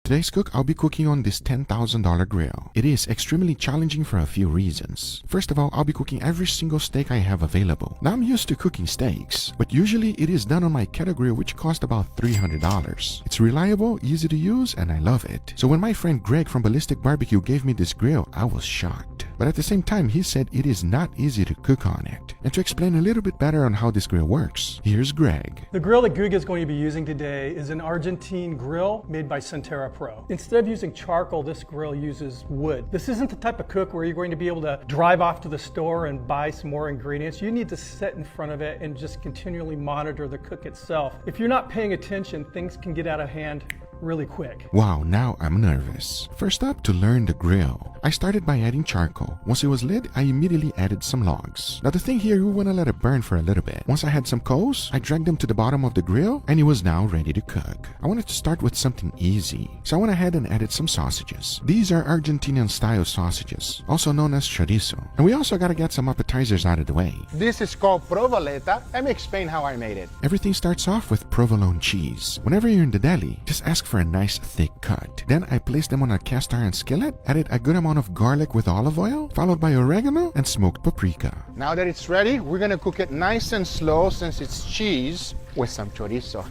Today's cook, I'll be cooking on this $10,000 grill. It is extremely challenging for a few reasons. First of all, I'll be cooking every single steak I have available. Now I'm used to cooking steaks, but usually it is done on my Kettle grill, which cost about $300. It's reliable, easy to use, and I love it. So when my friend Greg from Ballistic Barbecue gave me this grill, I was shocked. But at the same time, he said it is not easy to cook on it. And to explain a little bit better on how this grill works, here's Greg. The grill that Guga is going to be using today is an Argentine grill made by Centera Pro. Instead of using charcoal, this grill uses wood. This isn't the type of cook where you're going to be able to drive off to the store and buy some more ingredients. You need to sit in front of it and just continually monitor the cook itself. If you're not paying attention, things can get out of hand really quick. Wow, now I'm nervous. First up, to learn the grill, I started by adding charcoal. Once it was lit, I immediately added some logs. Now the thing here, we want to let it burn for a little bit. Once I had some coals, I dragged them to the bottom of the grill and it was now ready to cook. I wanted to start with something easy, so I went ahead and added some sausages. These are Argentinian style sausages, also known as chorizo. And we also got to get some appetizers out of the way. This is called provoleta. Let me explain how I made it. Everything starts off with provolone cheese. Whenever you're in the deli, just ask for a nice thick cut. Then I placed them on a cast iron skillet, added a good amount of garlic with olive oil, followed by oregano and smoked paprika. Now that it's ready, we're gonna cook it nice and slow since it's cheese with some chorizo.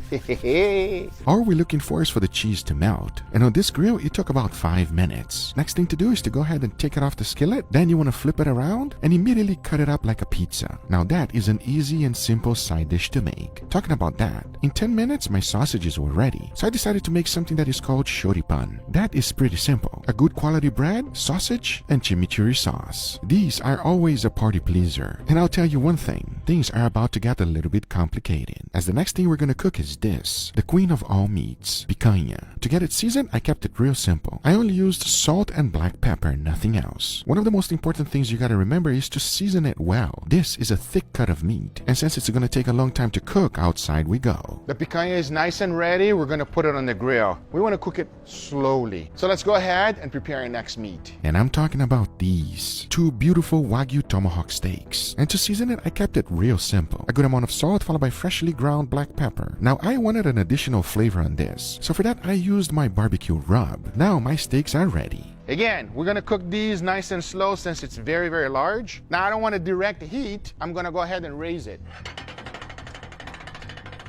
All we're looking for is for the cheese to melt. And on this grill, it took about 5 minutes. Next thing to do is to go ahead and take it off the skillet. Then you want to flip it around and immediately cut it up like a pizza. Now that is an easy and simple side dish to make. Talking about that, in 10 minutes, my sausages were ready. So I decided to make something that is called choripan. That is pretty simple. A good quality bread, sausage, and chimichurri sauce. These are always a party pleaser. And I'll tell you one thing, things are about to get a little bit complicated, as the next thing we're gonna cook is this, the queen of all meats, picanha. To get it seasoned, I kept it real simple. I only used salt and black pepper, nothing else. One of the most important things you gotta remember is to season it well. This is a thick cut of meat, and since it's gonna take a long time to cook, outside we go. The picanha is nice and ready. We're gonna put it on the grill. We wanna cook it slowly. So let's go ahead and prepare our next meat. And I'm talking about these, two beautiful Wagyu tomahawk steaks. And to season it, I kept it real simple. A good amount of salt followed by freshly ground black pepper. Now I wanted an additional flavor on this, so for that I used my barbecue rub. Now my steaks are ready. Again, we're gonna cook these nice and slow since it's very, very large. Now I don't want to direct heat. I'm gonna go ahead and raise it.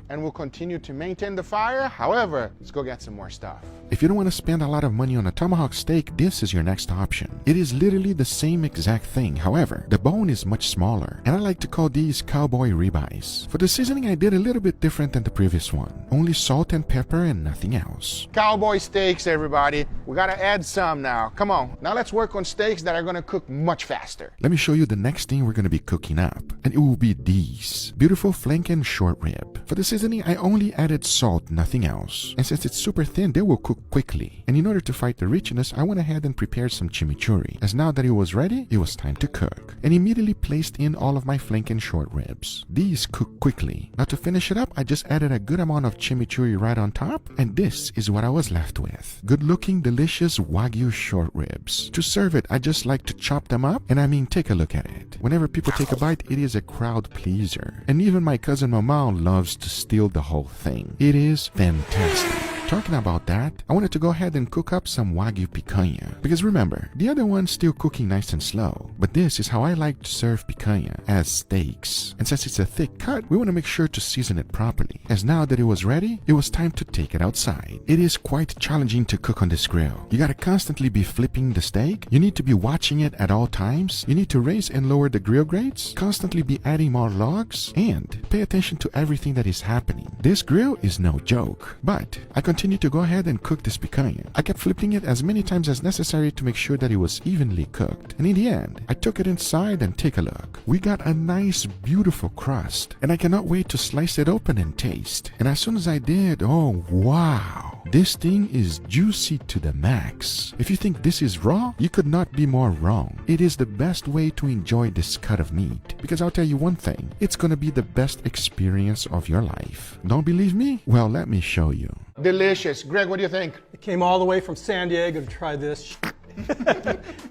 And we'll continue to maintain the fire. However, let's go get some more stuff. If you don't want to spend a lot of money on a tomahawk steak, this is your next option. It is literally the same exact thing. However, the bone is much smaller, and I like to call these cowboy ribeyes. For the seasoning, I did a little bit different than the previous one. Only salt and pepper and nothing else. Cowboy steaks, everybody. We gotta add some now. Come on. Now let's work on steaks that are gonna cook much faster. Let me show you the next thing we're gonna be cooking up, and it will be these beautiful flanken short rib. For the seasoning, I only added salt, nothing else. And since it's super thin, they will cook quickly. And in order to fight the richness, I went ahead and prepared some chimichurri. As now that it was ready, it was time to cook. And immediately placed in all of my flanken short ribs. These cook quickly. Now to finish it up, I just added a good amount of chimichurri right on top, and this is what I was left with. Good looking, delicious Wagyu short ribs. To serve it, I just like to chop them up, and I mean, take a look at it. Whenever people take a bite, it is a crowd pleaser. And even my cousin Mama loves to steal the whole thing. It is fantastic. Talking about that, I wanted to go ahead and cook up some Wagyu picanha. Because remember, the other one's still cooking nice and slow. But this is how I like to serve picanha, as steaks. And since it's a thick cut, we want to make sure to season it properly. As now that it was ready, it was time to take it outside. It is quite challenging to cook on this grill. You gotta constantly be flipping the steak. You need to be watching it at all times. You need to raise and lower the grill grates, constantly be adding more logs, and pay attention to everything that is happening. This grill is no joke. But I continued to go ahead and cook this picanha. I kept flipping it as many times as necessary to make sure that it was evenly cooked. And in the end, I took it inside and take a look. We got a nice, beautiful crust, and I cannot wait to slice it open and taste. And as soon as I did, oh wow, this thing is juicy to the max. If you think this is raw, you could not be more wrong. It is the best way to enjoy this cut of meat, because I'll tell you one thing, it's gonna be the best experience of your life. Don't believe me? Well, let me show you. Delicious. Greg, what do you think? I came all the way from San Diego to try this.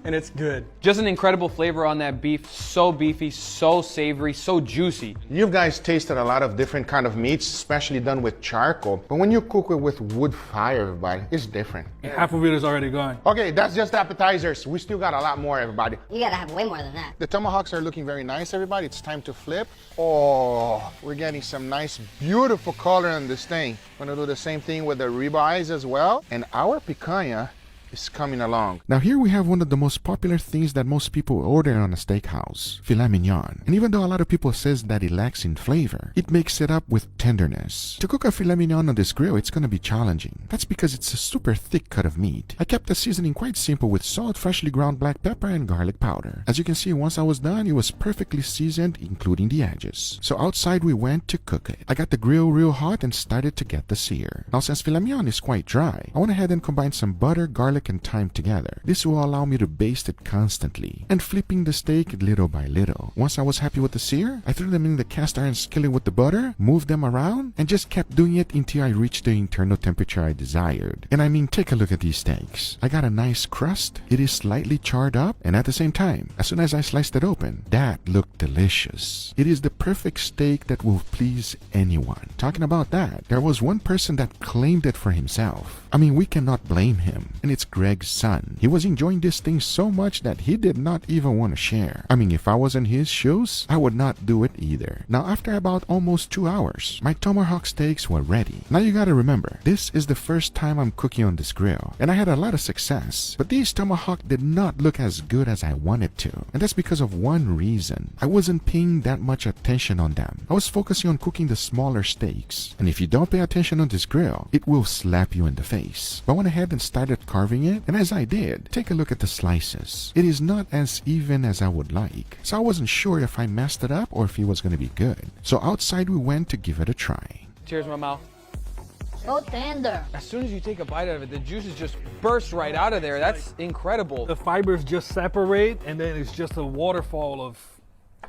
and it's good. Just an incredible flavor on that beef. So beefy, so savory, so juicy. You guys tasted a lot of different kind of meats, especially done with charcoal. But when you cook it with wood fire, everybody, it's different. Half of it is already gone. Okay, that's just appetizers. We still got a lot more, everybody. You gotta have way more than that. The tomahawks are looking very nice, everybody. It's time to flip. Oh, we're getting some nice, beautiful color on this thing. Gonna do the same thing with the ribeyes as well. And our picanha is coming along. Now here we have one of the most popular things that most people order on a steakhouse, filet mignon. And even though a lot of people says that it lacks in flavor, it makes it up with tenderness. To cook a filet mignon on this grill, it's gonna be challenging. That's because it's a super thick cut of meat. I kept the seasoning quite simple with salt, freshly ground black pepper, and garlic powder. As you can see, once I was done, it was perfectly seasoned, including the edges. So outside we went to cook it. I got the grill real hot and started to get the sear. Now since filet mignon is quite dry, I went ahead and combined some butter, garlic, and thyme together. This will allow me to baste it constantly and flipping the steak little by little. Once I was happy with the sear, I threw them in the cast iron skillet with the butter, moved them around, and just kept doing it until I reached the internal temperature I desired. And I mean, take a look at these steaks. I got a nice crust, it is slightly charred up, and at the same time, as soon as I sliced it open, that looked delicious. It is the perfect steak that will please anyone. Talking about that, there was one person that claimed it for himself. I mean, we cannot blame him, and it's Greg's son. He was enjoying this thing so much that he did not even want to share. I mean, if I was in his shoes, I would not do it either. Now, after about almost 2 hours, my tomahawk steaks were ready. Now you gotta remember, this is the first time I'm cooking on this grill, and I had a lot of success, but these tomahawk did not look as good as I wanted to, and that's because of one reason. I wasn't paying that much attention on them. I was focusing on cooking the smaller steaks, and if you don't pay attention on this grill, it will slap you in the face. I went ahead and started carving it, and as I did, take a look at the slices. It is not as even as I would like, so I wasn't sure if I messed it up or if it was going to be good. So outside we went to give it a try. Cheers, my mouth. So tender. As soon as you take a bite out of it, the juices just burst right out of there. That's incredible. The fibers just separate, and then it's just a waterfall of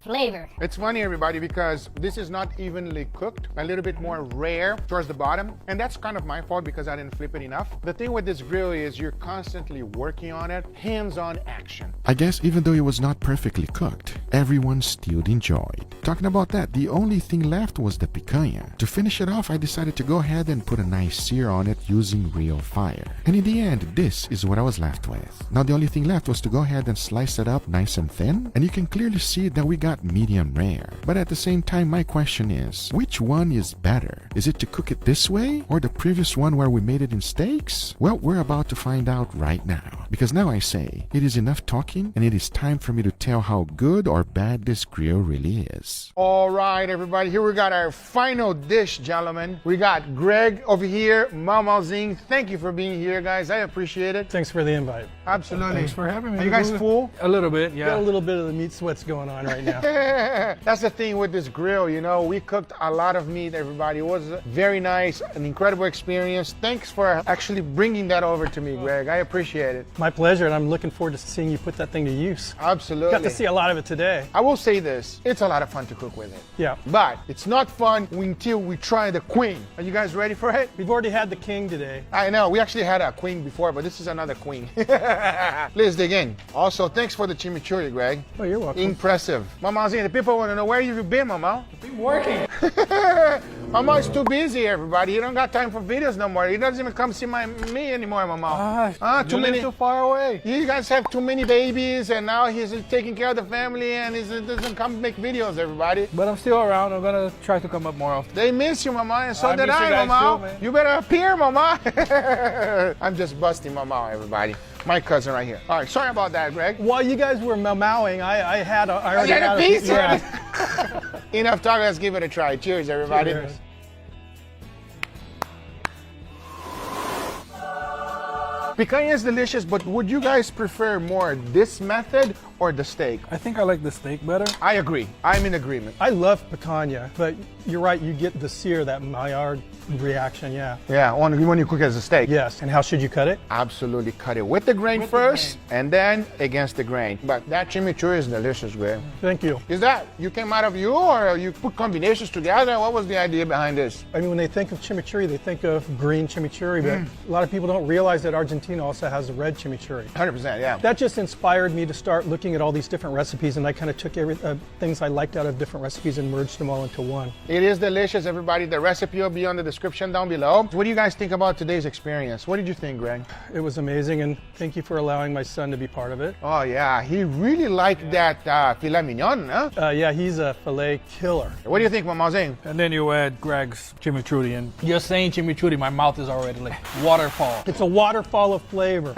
Flavor. It's funny, everybody, because this is not evenly cooked, a little bit more rare towards the bottom, and that's kind of my fault because I didn't flip it enough. The thing with this grill is you're constantly working on it, hands-on action. I guess even though it was not perfectly cooked, everyone still enjoyed. Talking about that, the only thing left was the picanha. To finish it off, I decided to go ahead and put a nice sear on it using real fire. And in the end, this is what I was left with. Now the only thing left was to go ahead and slice it up nice and thin, and you can clearly see that we got medium rare. But at the same time, my question is, which one is better? Is it to cook it this way or the previous one where we made it in steaks? Well, we're about to find out right now. Because now I say, it is enough talking and it is time for me to tell how good or bad this grill really is. All right, everybody, here we got our final dish, gentlemen. We got Greg over here, Mama Zing. Thank you for being here, guys. I appreciate it. Thanks for the invite. Absolutely. Thanks for having me. Are you guys full? A little bit, yeah. Got a little bit of the meat sweats going on right now. That's the thing with this grill, you know, we cooked a lot of meat, everybody. It was very nice, an incredible experience. Thanks for actually bringing that over to me, Greg. I appreciate it. My pleasure, and I'm looking forward to seeing you put that thing to use. Absolutely. Got to see a lot of it today. I will say this, it's a lot of fun to cook with it. Yeah. But it's not fun until we try the queen. Are you guys ready for it? We've already had the king today. I know, we actually had a queen before, but this is another queen. Let's dig in. Also, thanks for the chimichurri, Greg. Oh, you're welcome. Impressive. Mama Zing, the people want to know where you've been, Mama. Been working. Mama's too busy, everybody. You don't got time for videos no more. He doesn't even come see me anymore, Mama. Too many. Too far away. You guys have too many babies, and now he's taking care of the family, and he doesn't come make videos, everybody. But I'm still around. I'm gonna try to come up more often. They miss you, Mama, and so I did miss you I, guys Mama. too, man. You better appear, Mama. I'm just busting Mama, everybody. My cousin right here. All right, sorry about that, Greg. While you guys were mowing, I already You had a piece? Yeah. Enough talk, let's give it a try. Cheers, everybody. Cheers. Picanha is delicious, but would you guys prefer more this method or the steak? I think I like the steak better. I agree. I'm in agreement. I love picanha, but you're right, you get the sear, that Maillard reaction, yeah. Yeah, when you cook it as a steak. Yes, and how should you cut it? Absolutely cut it with the grain first and then against the grain. But that chimichurri is delicious, Greg. Thank you. Is that you came out of you or you put combinations together? What was the idea behind this? I mean, when they think of chimichurri, they think of green chimichurri, but a lot of people don't realize that Argentina also has a red chimichurri. 100%, yeah. That just inspired me to start looking at all these different recipes, and I kind of took things I liked out of different recipes and merged them all into one. It is delicious, everybody. The recipe will be on the description down below. What do you guys think about today's experience? What did you think, Greg? It was amazing, and thank you for allowing my son to be part of it. Oh, yeah. He really liked that filet mignon, huh? Yeah, he's a filet killer. What do you think, Mamazing? And then you add Greg's chimichurri, and you're saying chimichurri, my mouth is already like waterfall. It's a waterfall of flavor.